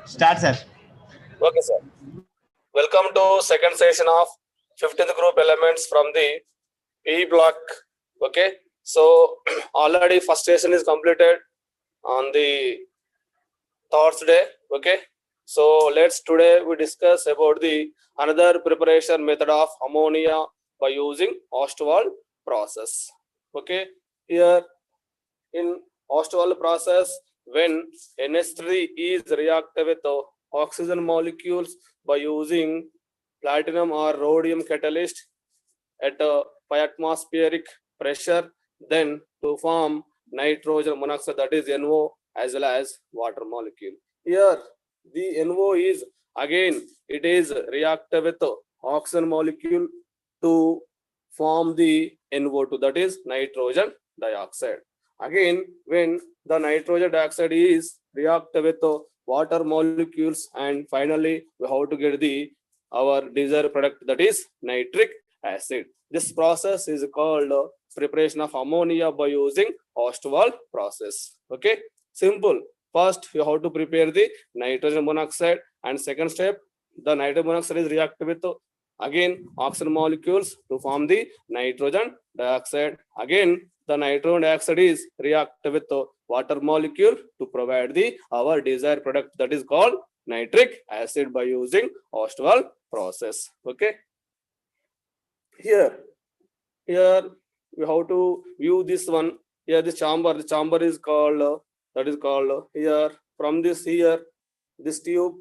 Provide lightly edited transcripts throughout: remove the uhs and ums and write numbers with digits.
Start, sir. Okay, sir. Welcome to second session of 15th group elements from the E block. Okay, so already first session is completed on the Thursday. Okay, so let's today we discuss about the another preparation method of ammonia by using Ostwald process. Okay, here in Ostwald process, when NH3 is reacted with oxygen molecules by using platinum or rhodium catalyst at a 5 atmospheric pressure, then to form nitrogen monoxide, that is NO, as well as water molecule. Here the NO is again it is reacted with oxygen molecule to form the NO2, that is nitrogen dioxide. Again, when the nitrogen dioxide is reacted with water molecules, and finally we have to get the our desired product, that is nitric acid. This process is called preparation of ammonia by using Ostwald process. Okay, simple. First, you have to prepare the nitrogen monoxide, and second step, the nitrogen monoxide is reacted with again oxygen molecules to form the nitrogen dioxide. Again, the nitrogen dioxide is reacted with water molecule to provide the our desired product, that is called nitric acid by using Ostwald process. Okay. Here we have to view this one. Here the chamber is called that is called here from this here this tube.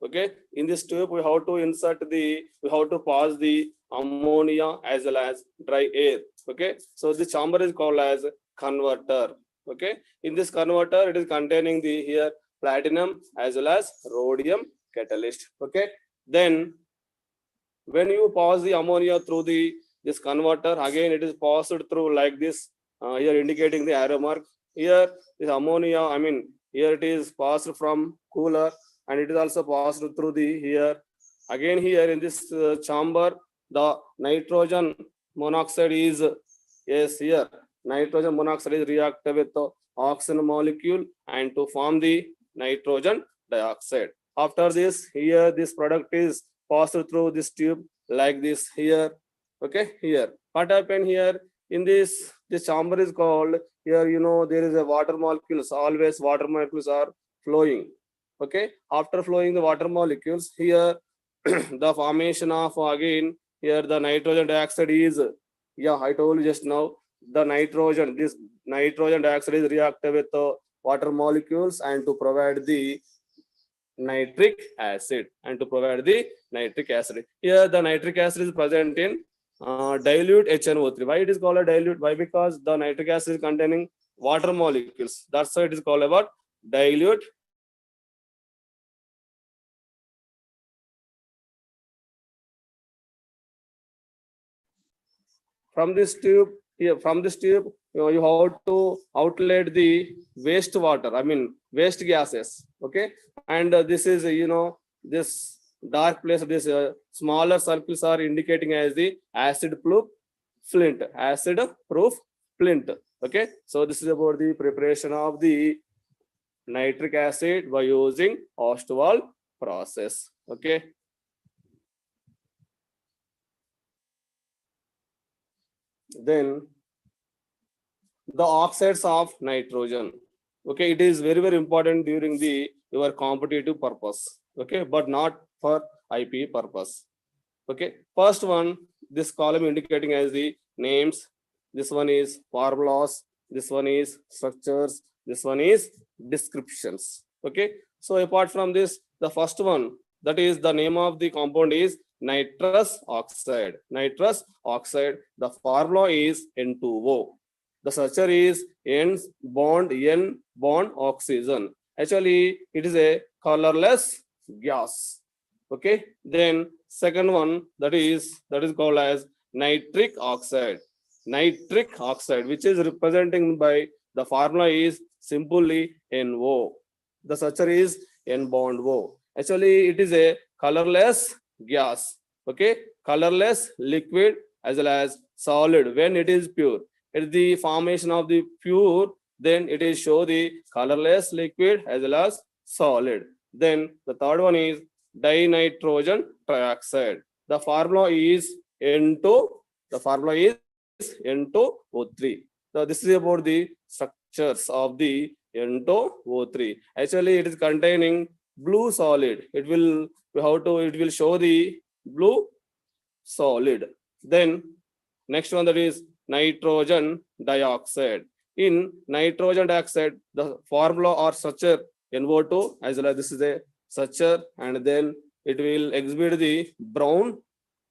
Okay, in this tube we have to insert we have to pass the ammonia as well as dry air. Okay, so the chamber is called as converter. Okay, in this converter it is containing the here platinum as well as rhodium catalyst. Okay, then when you pass the ammonia through this converter, again it is passed through like this, here indicating the arrow mark. Here this ammonia, I mean here it is passed from cooler, and it is also passed through the here. Again here in this chamber, the nitrogen monoxide is, yes, here nitrogen monoxide is reacted with the oxygen molecule and to form the nitrogen dioxide. After this, here this product is passed through this tube like this here. Okay, here what happened here in this chamber is called here, you know, there is a water molecules, always water molecules are flowing. Okay, after flowing the water molecules, here the formation of again here the nitrogen dioxide is, yeah, I told you just now, the nitrogen, this nitrogen dioxide is reacted with water molecules and to provide the nitric acid Here the nitric acid is present in dilute HNO3. Why it is called a dilute? Why? Because the nitric acid is containing water molecules. That's why it is called about dilute. From this tube, here from this tube, you have to outlet the waste water, I mean waste gases. Okay, and this is, you know, this dark place, this smaller circles are indicating as the acid proof flint. Okay, so this is about the preparation of the nitric acid by using Ostwald process. Okay, then the oxides of nitrogen. Okay, it is very important during your competitive purpose. Okay, but not for IP purpose. Okay, first one, this column indicating as the names, this one is formulas, this one is structures, this one is descriptions. Okay, so apart from this, the first one, that is the name of the compound is nitrous oxide. The formula is N2O. The structure is N bond oxygen. Actually, it is a colorless gas. Okay, then second one, that is called as nitric oxide, which is representing by the formula is simply NO. The structure is N bond O. Actually, it is a colorless gas. Okay, colorless liquid as well as solid when it is pure. It is the formation of the pure, then it is show the colorless liquid as well as solid. Then the third one is dinitrogen trioxide. The formula is N2. The formula is N2O3. So this is about the structures of the N2O3. Actually, it is containing blue solid. It will it will show the blue solid. Then next one, that is nitrogen dioxide. In nitrogen dioxide, the formula or structure NO2 as well as this is a structure, and then it will exhibit the brown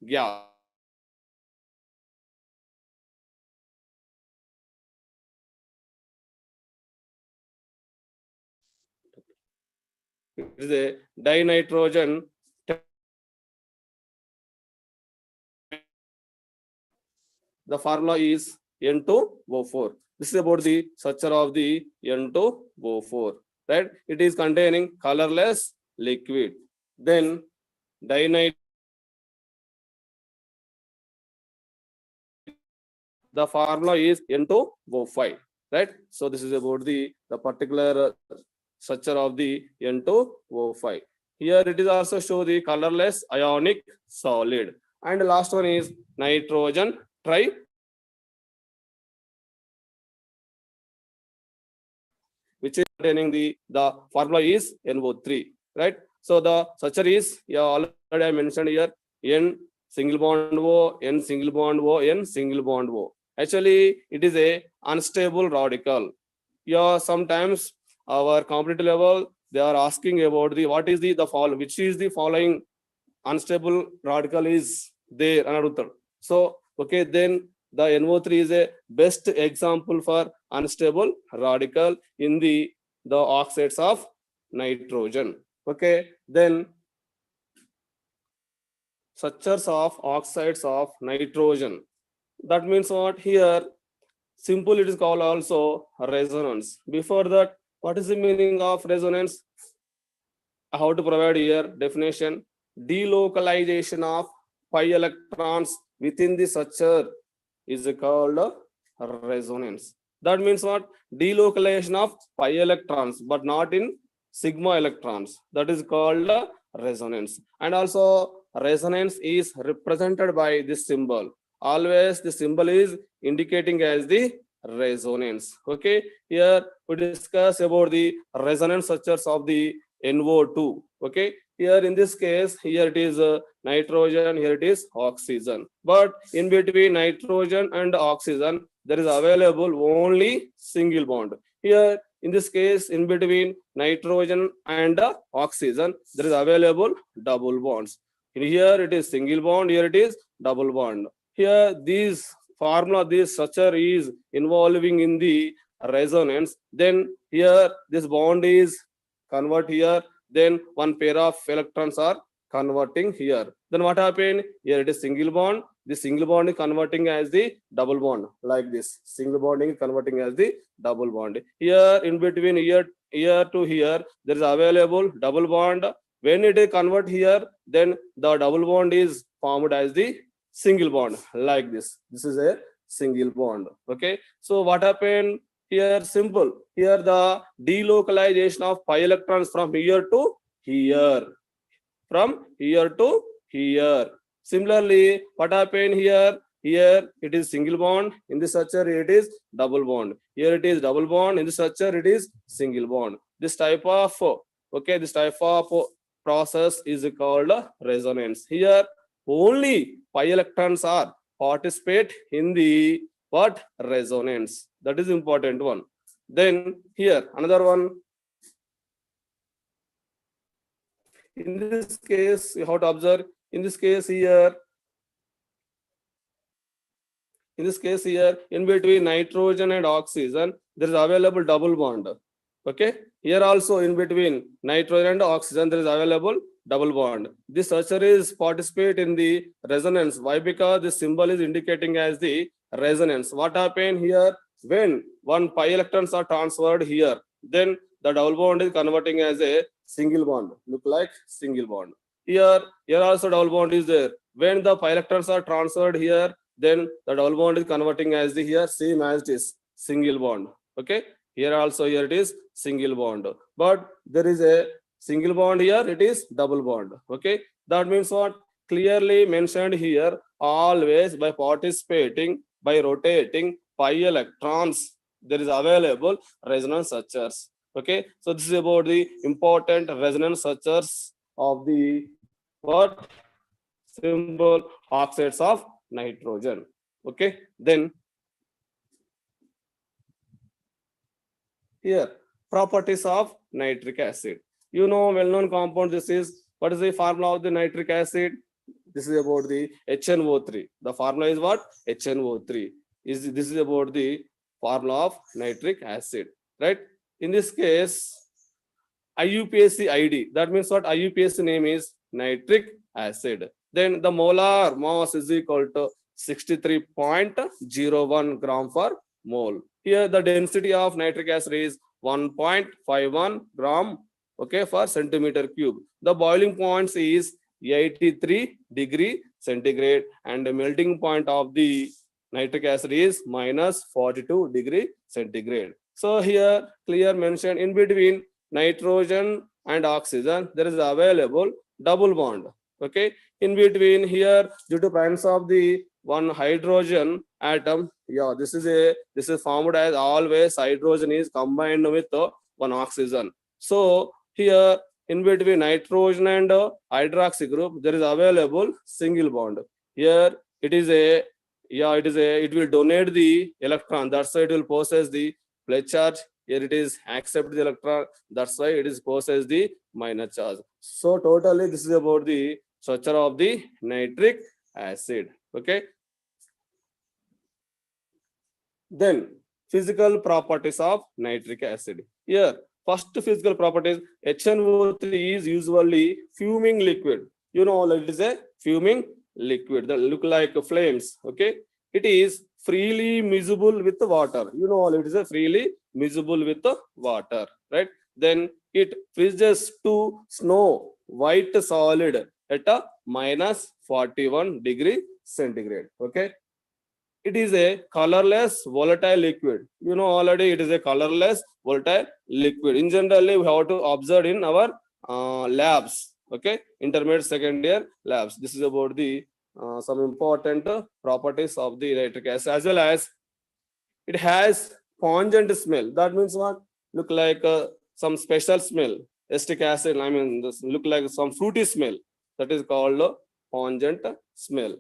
gas. It is a dinitrogen. The formula is N2O4. This is about the structure of the N2O4, right? It is containing colorless liquid. Then dinite. The formula is N2O5, right? So this is about the particular structure of the N2O5. Here it is also show the colorless ionic solid. And the last one is nitrogen tri, which is containing the formula is NO3, right? So the structure is, yeah, already I mentioned here, N single bond O, N single bond O, N single bond O. Actually, it is a unstable radical. Yeah, sometimes our competitive level, they are asking about the what is the which is the following unstable radical is there. So, okay, then the NO3 is a best example for unstable radical in the oxides of nitrogen. Okay, then structures of oxides of nitrogen. That means what here? Simple, it is called also resonance. Before that, what is the meaning of resonance? How to provide here definition? Delocalization of pi electrons within the structure is called resonance. That means what? Delocalization of pi electrons, but not in sigma electrons. That is called resonance. And also resonance is represented by this symbol. Always the symbol is indicating as the resonance. Okay, here we discuss about the resonance structures of the NO2. Okay, here in this case, here it is nitrogen, here it is oxygen. But in between nitrogen and oxygen, there is available only single bond. Here in this case, in between nitrogen and oxygen, there is available double bonds. Here it is single bond, here it is double bond. Here this formula, this structure is involving in the resonance. Then here this bond is convert here, then one pair of electrons are converting here. Then what happened? Here it is single bond. This single bond is converting as the double bond, like this. Single bonding is converting as the double bond. Here in between here to here, there is available double bond. When it is convert here, then the double bond is formed as the single bond, like this. This is a single bond. Okay. So what happened? Here simple. Here the delocalization of pi electrons from here to here. From here to here. Similarly, what happened here? Here it is single bond. In this structure, it is double bond. Here it is double bond. In this structure, it is single bond. This type of process is called resonance. Here only pi electrons are participate in the what? Resonance. That is important one. Then here another one. In this case, you have to observe. In this case here, in between nitrogen and oxygen, there is available double bond. Okay. Here also in between nitrogen and oxygen, there is available double bond. This structure is participate in the resonance. Why? Because the symbol is indicating as the resonance. What happened here? When one pi electrons are transferred here, then the double bond is converting as a single bond. Look like single bond. Here also double bond is there. When the pi electrons are transferred here, then the double bond is converting as the here same as it is single bond. Okay, here also here it is single bond, but there is a single bond here, it is double bond. Okay, that means what? Clearly mentioned here, always by participating, by rotating pi electrons, there is available resonance structures. Okay, so this is about the important resonance structures of the what symbol oxides of nitrogen. Okay, then here properties of nitric acid. You know, well-known compound. This is what is the formula of the nitric acid? This is about the HNO3. The formula is what? HNO3. This is about the formula of nitric acid, right? In this case, IUPAC ID. That means what? IUPAC name is nitric acid. Then the molar mass is equal to 63.01 gram per mole. Here the density of nitric acid is 1.51 gram, okay, per centimeter cube. The boiling point is 83 degree centigrade, and the melting point of the nitric acid is minus 42 degree centigrade. So here clear mention in between nitrogen and oxygen, there is available double bond. Okay, in between here, due to presence of the one hydrogen atom, yeah, this is formed as always hydrogen is combined with one oxygen. So here in between nitrogen and hydroxy group, there is available single bond. Here it is a, yeah, it will donate the electron, that's why it will possess the plus charge. Here it is accept the electron, that's why it is possess the minus charge. So totally this is about the structure of the nitric acid. Okay, then physical properties of nitric acid. Here first physical properties, HNO3 is usually fuming liquid. You know, it is a fuming liquid that look like flames. Okay, it is freely miscible with water. You know, it is a freely miscible with water, right? Then it freezes to snow white solid at a minus 41 degree centigrade. Okay, it is a colorless volatile liquid. You know, already it is a colorless volatile liquid. In generally, we have to observe in our labs. Okay, intermediate second year labs. This is about the some important properties of the nitric acid, as well as it has pungent smell. That means what? Look like some special smell. Acetic acid, I mean, this look like some fruity smell. That is called pungent smell.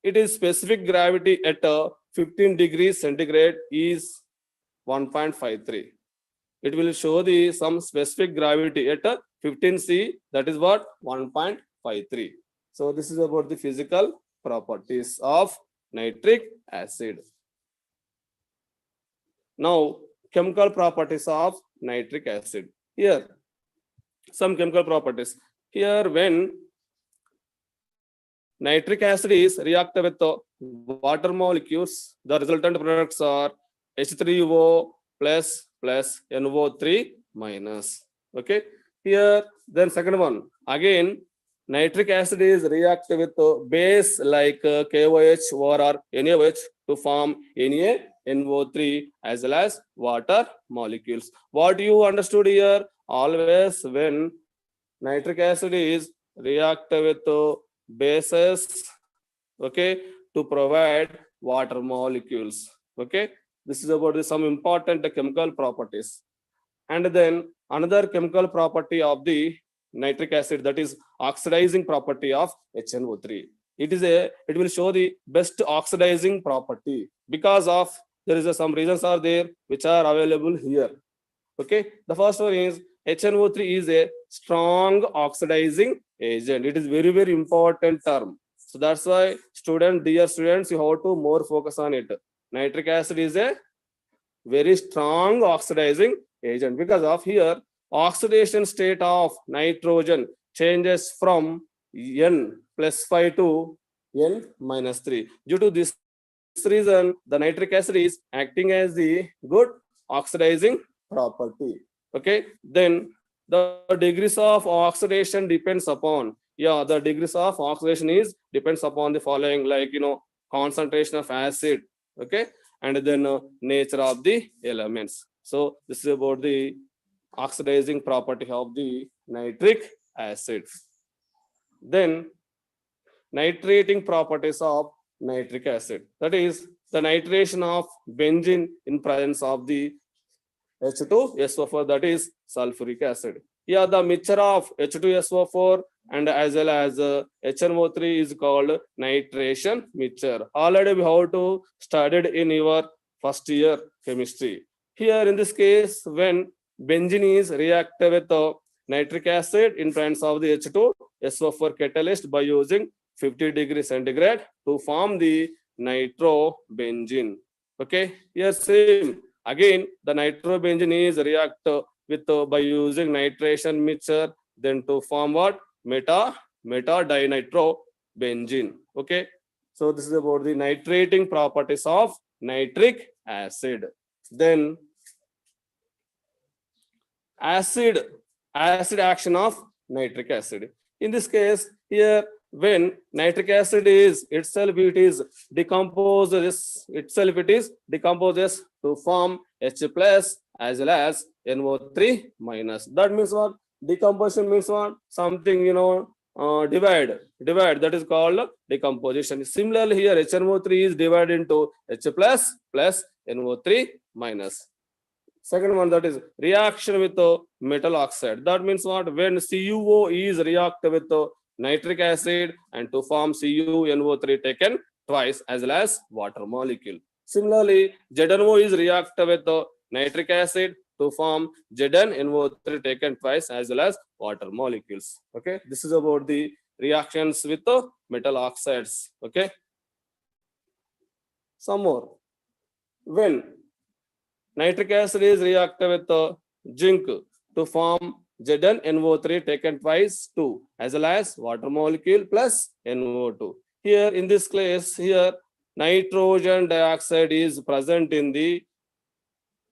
It is specific gravity at 15 degrees centigrade is 1.53. It will show the some specific gravity at 15 C, that is what? 1.53. So this is about the physical properties of nitric acid. Now chemical properties of nitric acid. Here some chemical properties. Here when nitric acid is reacted with water molecules, the resultant products are H3O plus NO3 minus. Okay, here then second one, again nitric acid is reacted with base like KOH or NaOH to form NaNO3 as well as water molecules. What you understood here, always when nitric acid is reacted with bases, okay, to provide water molecules. Okay, this is about some important chemical properties. And then another chemical property of the nitric acid, that is oxidizing property of HNO3. It will show the best oxidizing property because of there is some reasons are there which are available here. Okay, the first one is HNO3 is a strong oxidizing agent. It is very, very important term. So that's why dear students, you have to more focus on it. Nitric acid is a very strong oxidizing agent because of here oxidation state of nitrogen changes from N plus 5 to N minus 3. Due to this reason, the nitric acid is acting as the good oxidizing property. Okay, then the degrees of oxidation depends upon, yeah, the degrees of oxidation is depends upon the following, like, you know, concentration of acid, okay, and then nature of the elements. So this is about the oxidizing property of the nitric acid. Then nitrating properties of nitric acid. That is the nitration of benzene in presence of the H2SO4, that is sulfuric acid. Here the mixture of H2SO4 and as well as HNO3 is called nitration mixture. Already we have to studied in your first year chemistry. Here in this case, when benzene is reacted with nitric acid in presence of the H2SO4 catalyst by using 50 degrees centigrade to form the nitrobenzene. Okay, here same again the nitrobenzene is react with by using nitration mixture, then to form what? Meta dinitrobenzene. Okay, so this is about the nitrating properties of nitric acid. Then acid action of nitric acid. In this case, here when nitric acid is itself, it is decomposes to form H plus as well as NO3 minus. That means what? Decomposition means what? Something, divide. That is called decomposition. Similarly, here HNO3 is divided into H plus NO3 minus. Second one, that is reaction with metal oxide. That means what? When CuO is reacted with nitric acid and to form CuNO3 taken twice as well as water molecule. Similarly, ZNO is reacted with nitric acid to form ZnNO3 taken twice as well as water molecules. Okay, this is about the reactions with metal oxides. Okay, some more. When nitric acid is reacted with zinc to form ZnNO3 taken twice 2 as well as water molecule plus NO2. Here in this case, here nitrogen dioxide is present in the,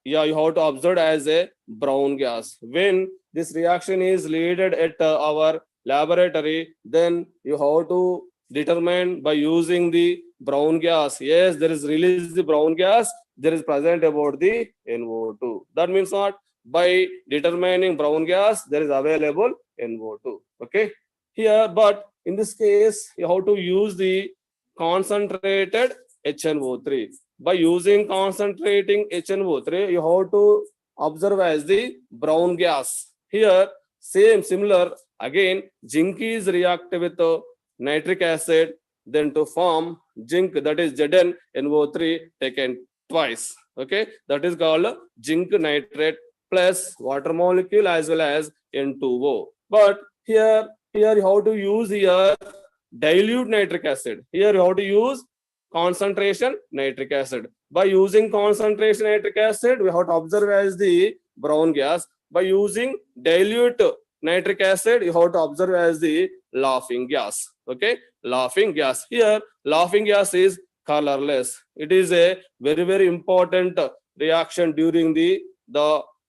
you have to observe as a brown gas. When this reaction is leaded at our laboratory, then you have to determine by using the brown gas. Yes, there is released the brown gas, there is present about the NO2. That means what? By determining brown gas, there is available NO2. Okay, here, but in this case, you have to use the concentrated HNO3. By using concentrating HNO3, you have to observe as the brown gas. Here, similar, again, zinc is reacted with nitric acid, then to form zinc, that is ZnNO3 taken twice. Okay, that is called zinc nitrate plus water molecule as well as N2O. But here you have to use here dilute nitric acid. Here you have to use concentration nitric acid. By using concentration nitric acid, we have to observe as the brown gas. By using dilute nitric acid, you have to observe as the laughing gas. Okay, laughing gas. Here, laughing gas is colorless. It is a very, very important reaction during the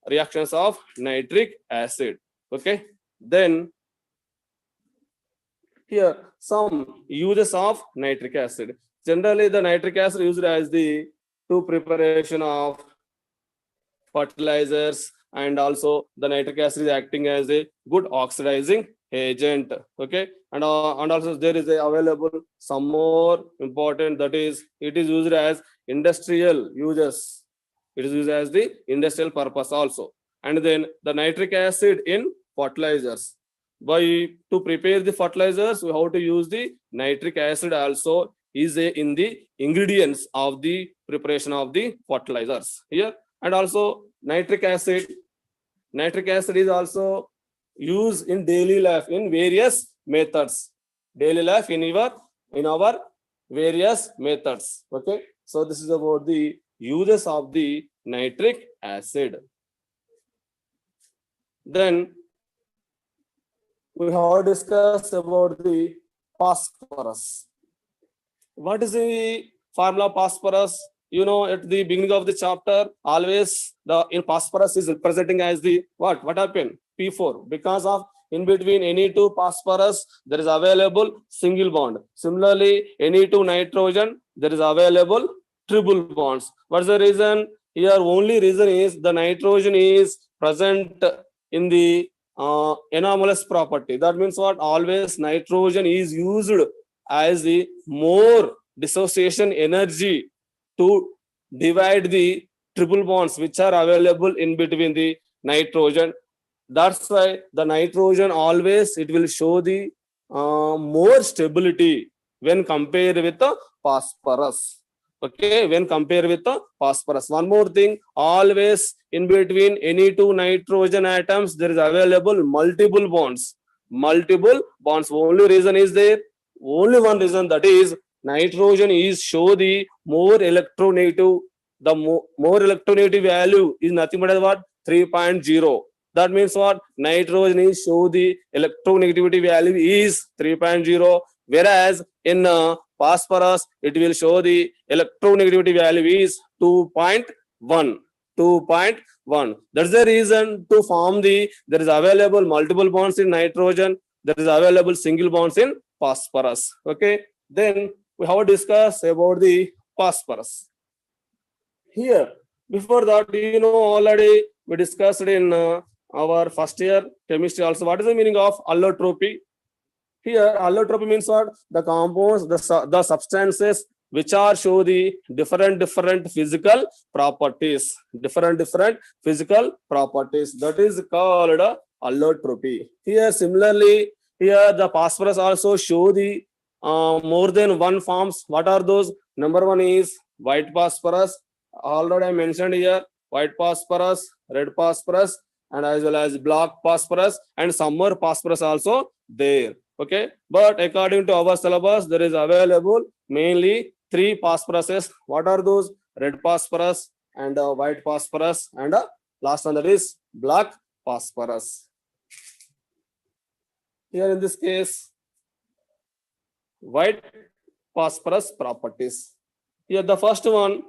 reactions of nitric acid. Okay, then here some uses of nitric acid. Generally, the nitric acid used as the preparation of fertilizers, and also the nitric acid is acting as a good oxidizing agent. Okay, and also there is available some more important, that is it is used as industrial uses. It is used as the industrial purpose also. And then the nitric acid in fertilizers. To prepare the fertilizers, we have to use the nitric acid also is in the ingredients of the preparation of the fertilizers here. And also nitric acid is also used in daily life in various methods. Daily life in our various methods. Okay, so this is about the uses of the nitric acid. Then we have discussed about the phosphorus. What is the formula of phosphorus? At the beginning of the chapter, always in phosphorus is representing as the what happened? P4, because of In between any two phosphorus, there is available single bond. Similarly, any two nitrogen, there is available triple bonds. What's the reason? Here, only reason is the nitrogen is present in the anomalous property. That means what? Always nitrogen is used as the more dissociation energy to divide the triple bonds which are available in between the nitrogen. That's why the nitrogen always it will show the more stability when compared with the phosphorus. Okay, when compared with the phosphorus. One more thing, always in between any two nitrogen atoms, there is available multiple bonds. Multiple bonds. Only reason is there. Only one reason, that is nitrogen is show the more electronegative. The more electronegative value is nothing but what? 3.0. That means what? Nitrogen is show the electronegativity value is 3.0, whereas in phosphorus it will show the electronegativity value is 2.1. 2.1. That's the reason to form the there is available multiple bonds in nitrogen, there is available single bonds in phosphorus. Okay, then we have discussed about the phosphorus. Here, before that, already we discussed in our first year chemistry also. What is the meaning of allotropy? Here, allotropy means what? The compounds, the substances which are show the different physical properties. Different physical properties. That is called allotropy. Here, similarly, here the phosphorus also show the more than one forms. What are those? Number one is white phosphorus. Already I mentioned here, white phosphorus, red phosphorus, and as well as black phosphorus, and some more phosphorus also there. Okay, but according to our syllabus, there is available mainly three phosphoruses. What are those? Red phosphorus and white phosphorus, and last one, that is black phosphorus. Here in this case, white phosphorus properties. Here the first one,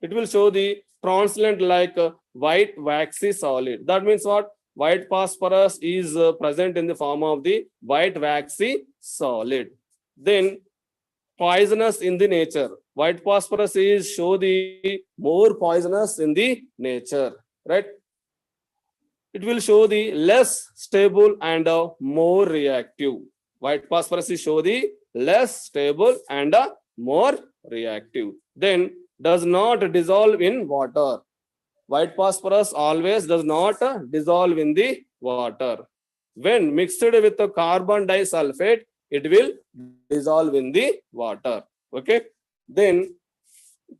it will show the translucent like white waxy solid. That means what? White phosphorus is present in the form of the white waxy solid. Then poisonous in the nature. White phosphorus is show the more poisonous in the nature, right? It will show the less stable and more reactive. White phosphorus is show the less stable and more reactive. Then does not dissolve in water. White phosphorus always does not dissolve in the water. When mixed with the carbon disulfate, it will dissolve in the water. Okay. Then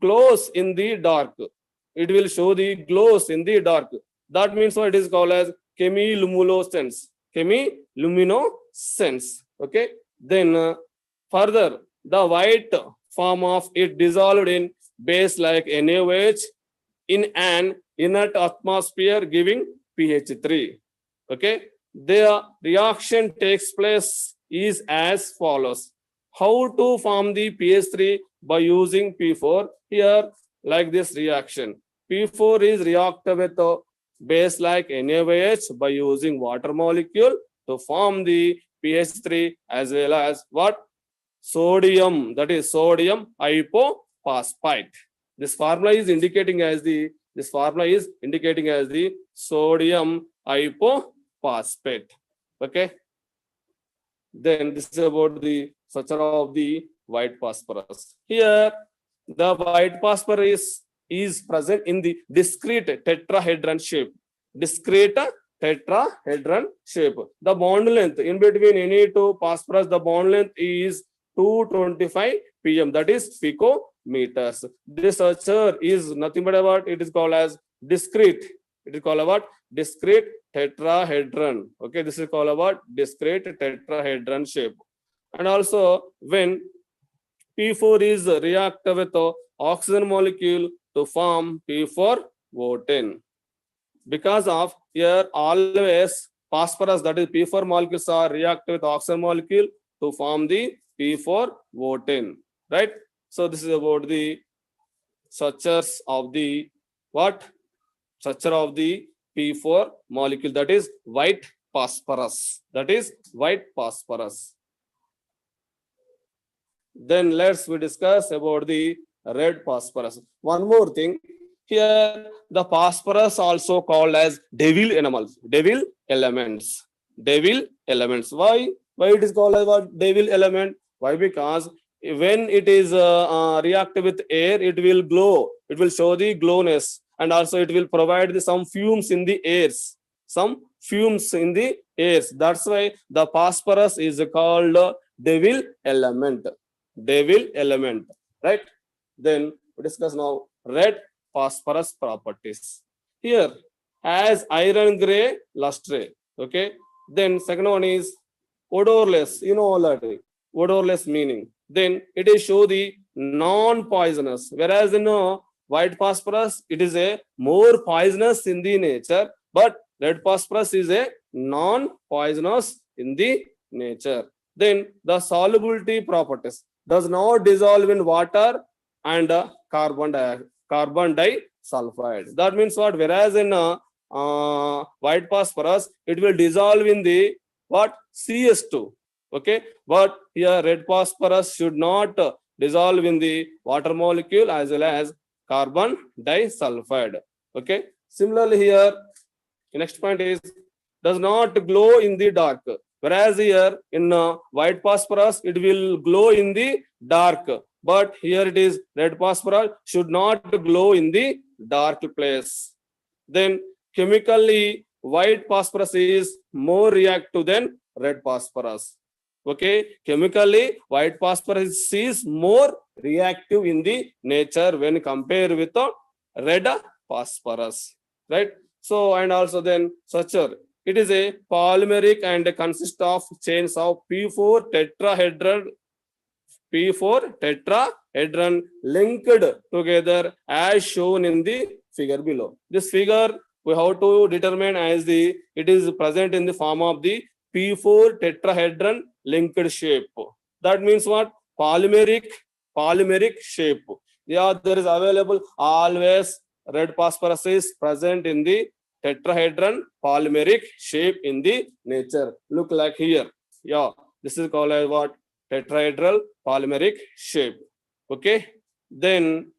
glows in the dark. It will show the glows in the dark. That means what it is called as chemiluminescence. Chemiluminescence. Okay. Then further, the white form of it dissolved in base like NaOH in an inert atmosphere giving pH 3. Okay. The reaction takes place is as follows. How to form the pH 3? By using P4. Here, like this reaction. P4 is reacted with a base like NaOH by using water molecule to form the pH 3 as well as what? Sodium, that is sodium hypophosphite. This formula is indicating as the sodium hypophosphate. Okay. Then this is about the structure of the white phosphorus. Here, the white phosphorus is present in the discrete tetrahedron shape. Discrete tetrahedron shape. The bond length in between any two phosphorus, the bond length is 225 pm, that is picometers. This structure is nothing but about, it is called as discrete. It is called about discrete tetrahedron. Okay, this is called about discrete tetrahedron shape. And also when P4 is reacted with the oxygen molecule to form P4O10. Because of here always phosphorus, that is P4 molecules are reacted with oxygen molecule to form the P4O10, right? So this is about the structures of the what? Structure of the P4 molecule, that is white phosphorus. That is white phosphorus. Then we discuss about the red phosphorus. One more thing here, the phosphorus also called as devil animals, devil elements, devil elements. Why it is called as what devil element? Why? Because when it is reacted with air, it will glow. It will show the glowness, and also it will provide some fumes in the airs. Some fumes in the airs. That's why the phosphorus is called devil element. Devil element, right? Then we discuss now red phosphorus properties. Here, as iron gray luster. Okay. Then second one is odorless. You know already. Odorless meaning. Then it is show the non-poisonous. Whereas in white phosphorus, it is a more poisonous in the nature, but red phosphorus is a non-poisonous in the nature. Then the solubility properties does not dissolve in water and carbon disulfide. That means what? Whereas in white phosphorus, it will dissolve in the what? CS2. Okay, but here red phosphorus should not dissolve in the water molecule as well as carbon disulfide. Okay, similarly here, the next point is does not glow in the dark. Whereas here in white phosphorus, it will glow in the dark. But here it is red phosphorus should not glow in the dark place. Then chemically, white phosphorus is more reactive than red phosphorus. Okay, chemically, white phosphorus is more reactive in the nature when compared with the red phosphorus, right? So, and also then structure. It is a polymeric and consists of chains of P4 tetrahedron linked together as shown in the figure below. This figure we have to determine as it is present in the form of the P4 tetrahedron linked shape. That means what? Polymeric shape. Yeah, there is available always red phosphorus is present in the tetrahedron polymeric shape in the nature. Look like here. Yeah, this is called as what? Tetrahedral polymeric shape. Okay. Then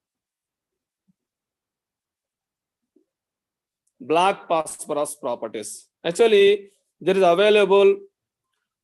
black phosphorus properties. Actually, there is available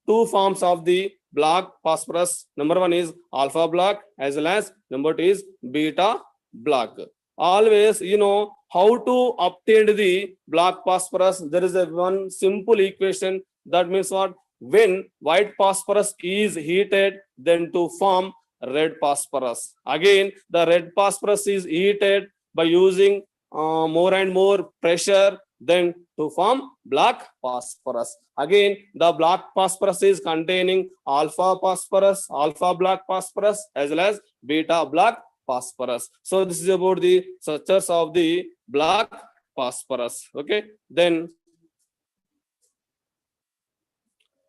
two forms of the black phosphorus. Number one is alpha black as well as number two is beta black. Always, you know how to obtain the black phosphorus. There is a one simple equation. That means what? When white phosphorus is heated, then to form red phosphorus. Again, the red phosphorus is heated by using more and more pressure, then to form black phosphorus. Again, the black phosphorus is containing alpha phosphorus, alpha black phosphorus, as well as beta black phosphorus. So this is about the structures of the black phosphorus. Okay. Then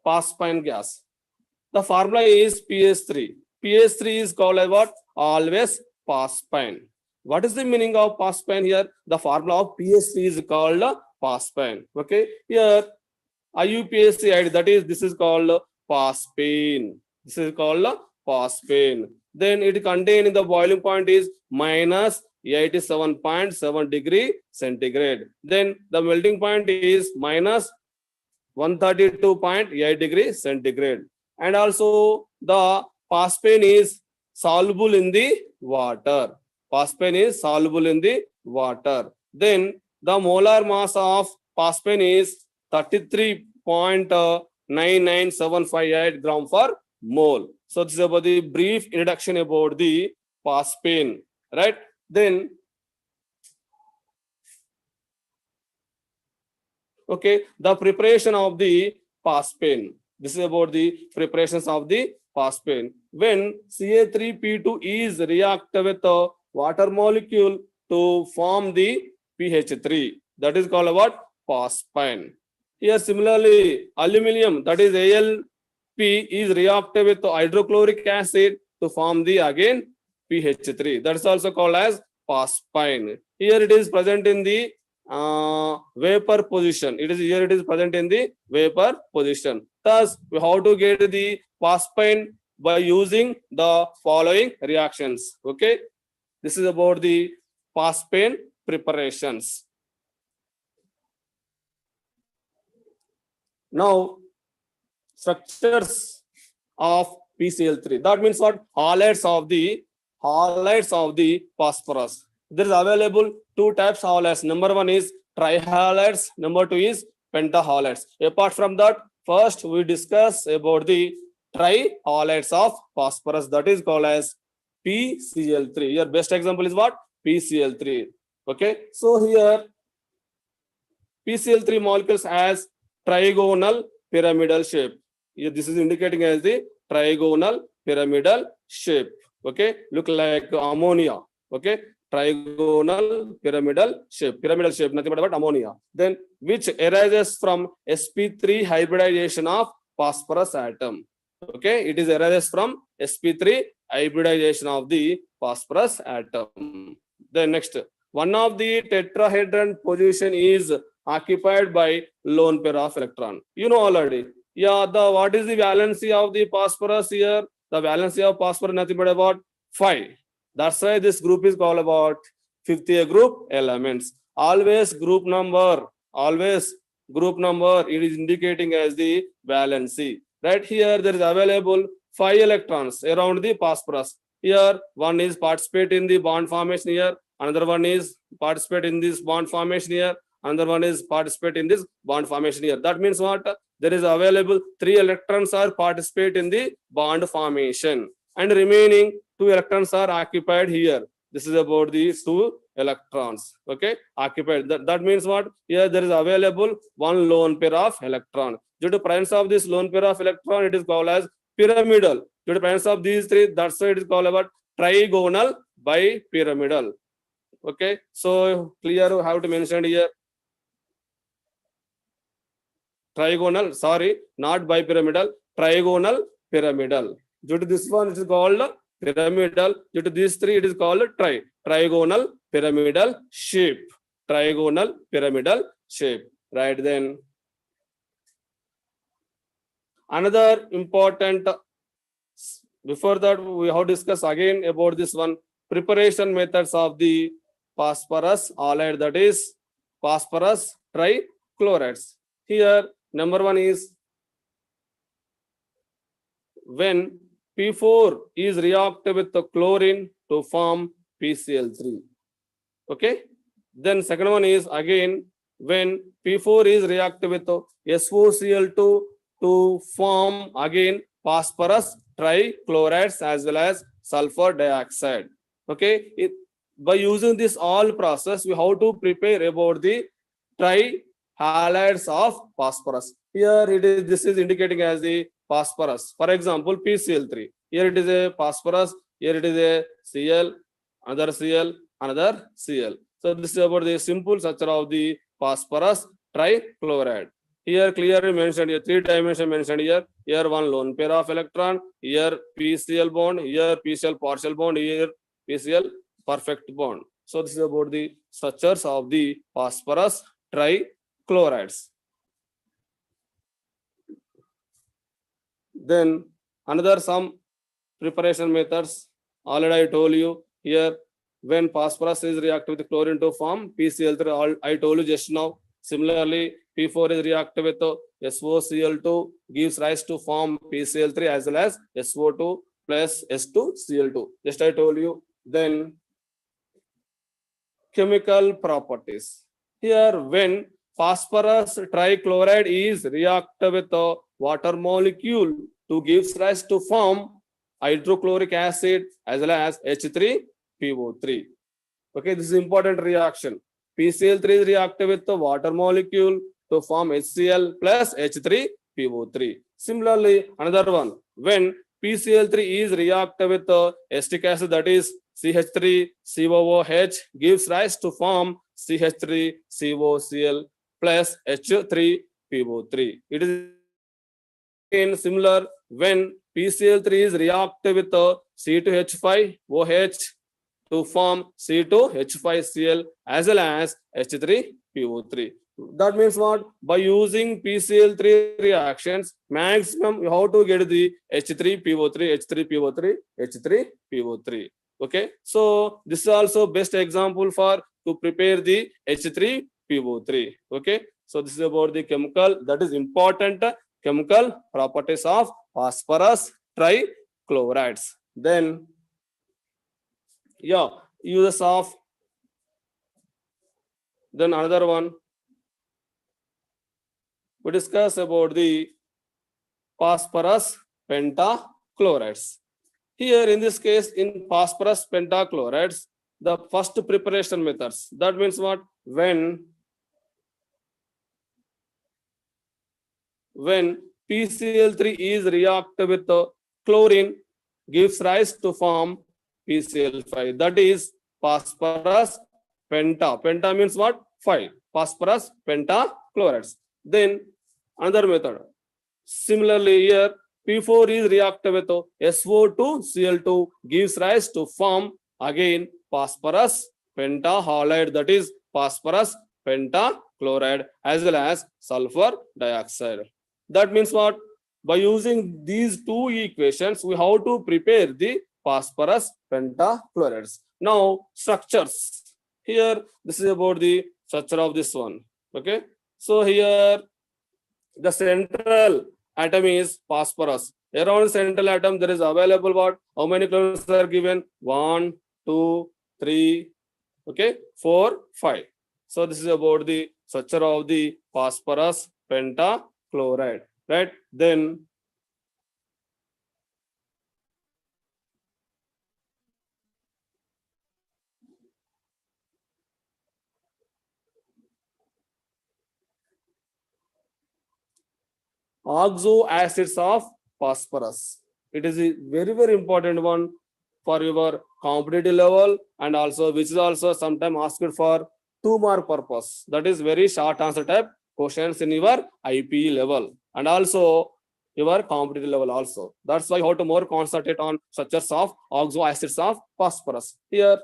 phosphine gas. The formula is PH3. PH3 is called as what? Always phosphine. What is the meaning of phosphine here? The formula of PH3 is called phosphine. Okay. Here IUPAC ID, that is, this is called phosphine. This is called phosphine. Then it contains in the boiling point is minus 87.7 degree centigrade. Then the melting point is minus 132.8 degree centigrade. And also the phosphine is soluble in the water. Phosphine is soluble in the water. Then the molar mass of phosphine is 33.99758 gram per mole. So this is about the brief introduction about the phosphine, right? Then, okay, the preparation of the phosphine. This is about the preparations of the phosphine. When Ca3P2 is reacted with a water molecule to form the PH3, that is called what? Phosphine. Here similarly, aluminum, that is Al is reacted with hydrochloric acid to form the again PH3. That's also called as phosphine. Here it is present in the vapor position. It is here, it is present in the vapor position. Thus, we have to get the phosphine by using the following reactions. Okay, this is about the phosphine preparations. Now, structures of PCl3. That means what? Halides of the phosphorus. There is available two types of halides. Number one is trihalides. Number two is pentahalides. Apart from that, first we discuss about the trihalides of phosphorus. That is called as PCl3. Your best example is what? PCl3. Okay. So here PCl3 molecules has trigonal pyramidal shape. Here this is indicating as the trigonal pyramidal shape. Okay, look like ammonia. Okay, trigonal pyramidal shape, nothing but ammonia. Then which arises from sp3 hybridization of phosphorus atom. Okay, it is arises from sp3 hybridization of the phosphorus atom. Then next, one of the tetrahedron position is occupied by lone pair of electron. You know already. Yeah, what is the valency of the phosphorus here? The valency of phosphorus nothing but about 5. That's why this group is called about fifth year group elements. Always group number, it is indicating as the valency. Right here, there is available 5 electrons around the phosphorus. Here, one is participate in the bond formation here. Another one is participate in this bond formation here. Another one is participate in this bond formation here. That means what? There is available 3 electrons are participate in the bond formation, and remaining 2 electrons are occupied here. This is about the 2 electrons. Okay, occupied. That means what? Here there is available 1 lone pair of electron. Due to presence of this lone pair of electron, it is called as pyramidal. Due to presence of these 3, that's why it is called about trigonal bipyramidal. Okay, so clear how to mention here. Trigonal, sorry, not bipyramidal, trigonal pyramidal. Due to this one, it is called pyramidal. Due to these 3, it is called trigonal pyramidal shape. Trigonal pyramidal shape. Right then. Another important, before that, we have discussed again about this one, preparation methods of the phosphorus halide, that is phosphorus trichlorides. Here, number one is when P4 is reacted with the chlorine to form PCl3. Okay. Then second one is again when P4 is reacted with SOCl2 to form again phosphorus trichlorides as well as sulfur dioxide. Okay. By using this all process, we have to prepare about the trihalides of phosphorus. Here it is, this is indicating as the phosphorus. For example, PCl3. Here it is a phosphorus, here it is a Cl, another Cl, another Cl. So this is about the simple structure of the phosphorus trichloride. Here clearly mentioned, here 3 dimension mentioned here. Here 1 lone pair of electron, here PCl bond, here PCl partial bond, here PCl perfect bond. So this is about the structures of the phosphorus trichlorides. Then another some preparation methods. Already I told you here when phosphorus is reacted with chlorine to form PCl3. I told you just now. Similarly, P4 is reacted with SOCl2 gives rise to form PCl3 as well as SO2 plus S2Cl2. Just I told you. Then chemical properties. Here when phosphorus trichloride is reacted with a water molecule to gives rise to form hydrochloric acid as well as H3PO3. Okay, this is important reaction. PCl3 is reacted with the water molecule to form HCl plus H3PO3. Similarly, another one, when PCl3 is reacted with the acetic acid, that is CH3COOH, gives rise to form CH3COCl plus H3PO3. It is in similar when PCl3 is reacted with the C2H5OH to form C2H5Cl as well as H3PO3. That means what? By using PCl3 reactions, maximum you have to get the H3PO3, H3PO3, H3PO3. Okay, so this is also best example for to prepare the H3PO3. Okay, so this is about the chemical, that is important chemical properties of phosphorus trichlorides. Then, yeah, uses of, then another one, we discuss about the phosphorus pentachlorides. Here in this case, in phosphorus pentachlorides, the first preparation methods, that means what? When PCl3 is reacted with chlorine, gives rise to form PCl5. That is phosphorus penta. Penta means what? 5. Phosphorus pentachlorides. Then another method. Similarly, here P4 is reacted with SO2 Cl2, gives rise to form again phosphorus pentahalide, that is phosphorus pentachloride as well as sulfur dioxide. That means what? By using these two equations, we have to prepare the phosphorus pentachlorides. Now, structures. Here, this is about the structure of this one. Okay. So here, the central atom is phosphorus. Around the central atom, there is available what? How many chlorines are given? 1, 2, 3, okay, 4, 5. So this is about the structure of the phosphorus pentachloride, right? Then oxo acids of phosphorus. It is a very, very important one for your competitive level, and also which is also sometimes asked for 2-mark purpose. That is very short answer type questions in your IP level and also your competitive level also. That's why you have to more concentrate on structures of oxo acids of phosphorus. Here,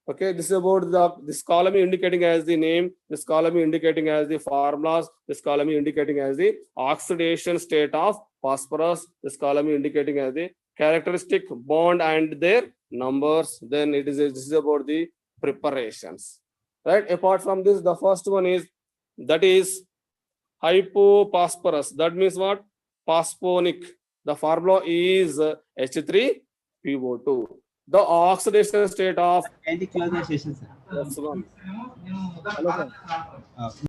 okay, this is about this column indicating as the name, this column indicating as the formulas, this column indicating as the oxidation state of phosphorus, this column indicating as the characteristic bond and their numbers. Then this is about the preparations, right? Apart from this, the first one is, that is hypophosphorus. That means what? Phosphonic. The formula is H3PO2. The oxidation state of Can you close the session, sir? that's one. Hello, sir.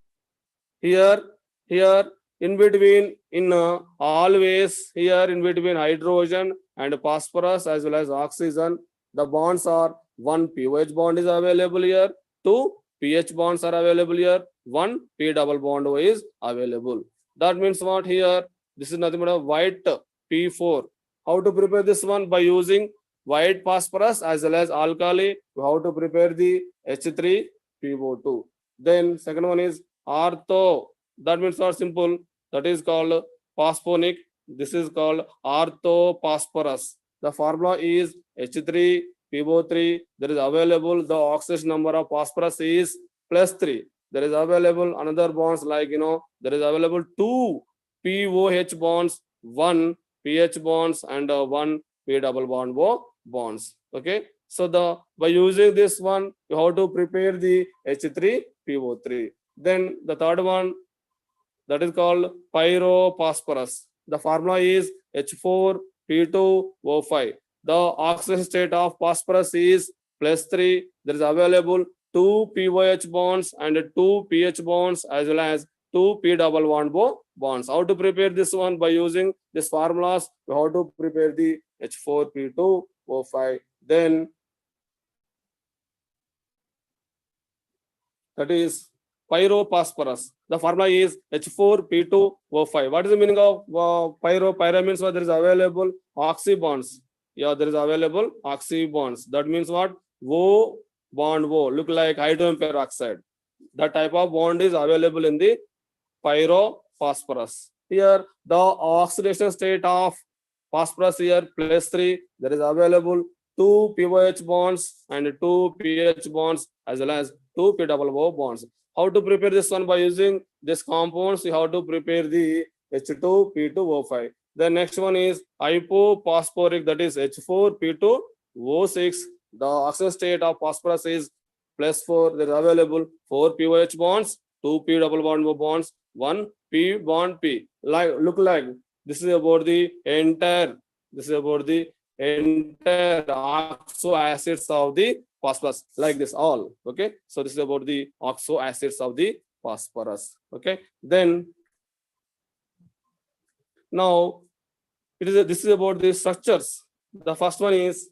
Here in between, in always here in between hydrogen and phosphorus as well as oxygen, the bonds are 1 pOH bond is available here, 2 pH bonds are available here, 1 P double bond O is available. That means what? Here this is nothing but a white P4. How to prepare this one? By using white phosphorus as well as alkali. How to prepare the H3PO2. Then second one is ortho. That means not simple. That is called phosphonic. This is called orthophosphorus. The formula is H3PO3. There is available the oxidation number of phosphorus is +3. There is available another bonds like there is available 2 POH bonds, 1 pH bonds, and 1 P double bond O bonds. Okay. So by using this one, you have to prepare the H3PO3. Then the third one, that is called pyrophosphorus. The formula is H4P2O5. The oxidation state of phosphorus is +3. There is available 2 POH bonds and 2 pH bonds as well as 2 P double bond O bonds. How to prepare this one? By using these formulas, we have to prepare the H4P2O5. Then that is pyrophosphorus. The formula is H4P2O5. What is the meaning of pyro? Pyro means what? There is available oxy bonds. Yeah, there is available oxy bonds. That means what? O bond O, look like hydrogen peroxide. That type of bond is available in the pyrophosphorus. Here the oxidation state of phosphorus here +3. There is available 2 POH bonds and 2 pH bonds as well as 2 P double O bonds. How to prepare this one? By using this compounds, you have to prepare the H2P2O5. The next one is hypophosphoric, that is H4P2O6. The oxidation state of phosphorus is +4. There is available 4 POH bonds, 2 P double bond bonds, 1 P bond P. Like look like this is about the entire. This is about the entire oxo acids of the phosphorus, like this all. Okay, so this is about the oxo acids of the phosphorus. Okay, then now this is about the structures. The first one is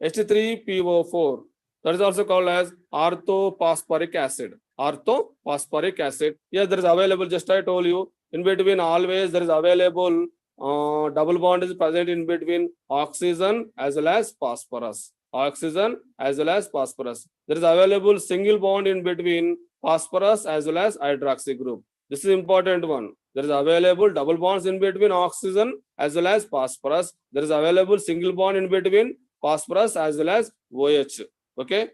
H3PO4. That is also called as orthophosphoric acid. Orthophosphoric acid. Yes, there is available. Just I told you, in between always there is available double bond is present in between oxygen as well as phosphorus. Oxygen as well as phosphorus. There is available single bond in between phosphorus as well as hydroxy group. This is important one. There is available double bonds in between oxygen as well as phosphorus. There is available single bond in between phosphorus as well as OH. Okay,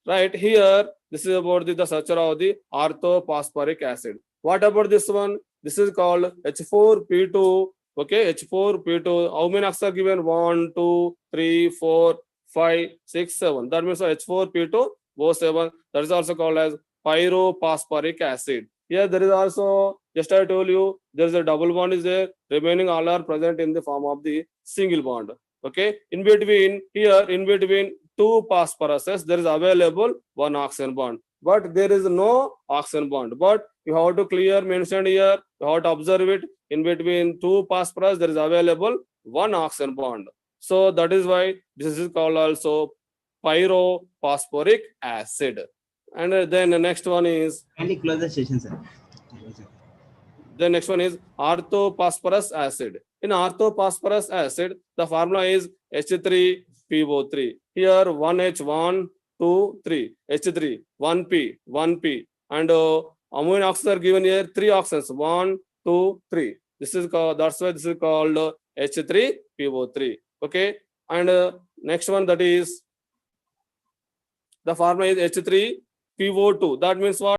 right here, this is about the structure of the orthophosphoric acid. What about this one? This is called H4P2. Okay, H4P2. How many oxygen are given? 1, 2, 3, 4, 5, 6, 7. That means H4P2O7. That is also called as pyrophosphoric acid. Here there is also, just I told you, there is a double bond is there. Remaining all are present in the form of the single bond. Okay, in between here, in between two phosphoruses, there is available one oxygen bond, but there is no oxygen bond. But you have to clear mentioned here, you have to observe it. In between two phosphorus, there is available one oxygen bond. So that is why this is called also pyrophosphoric acid. And then the next one is, Kindly close the session, sir. the next one is orthophosphorus acid. In orthophosphorus acid, the formula is H3PO3. Here 1H1, 2, 3, H3, 1P, 1P, and amino oxygen are given here 3 oxygens, 1, 2, 3. This is called, that's why this is called H3PO3. Okay, and next one, that is the formula is H3PO2. That means what?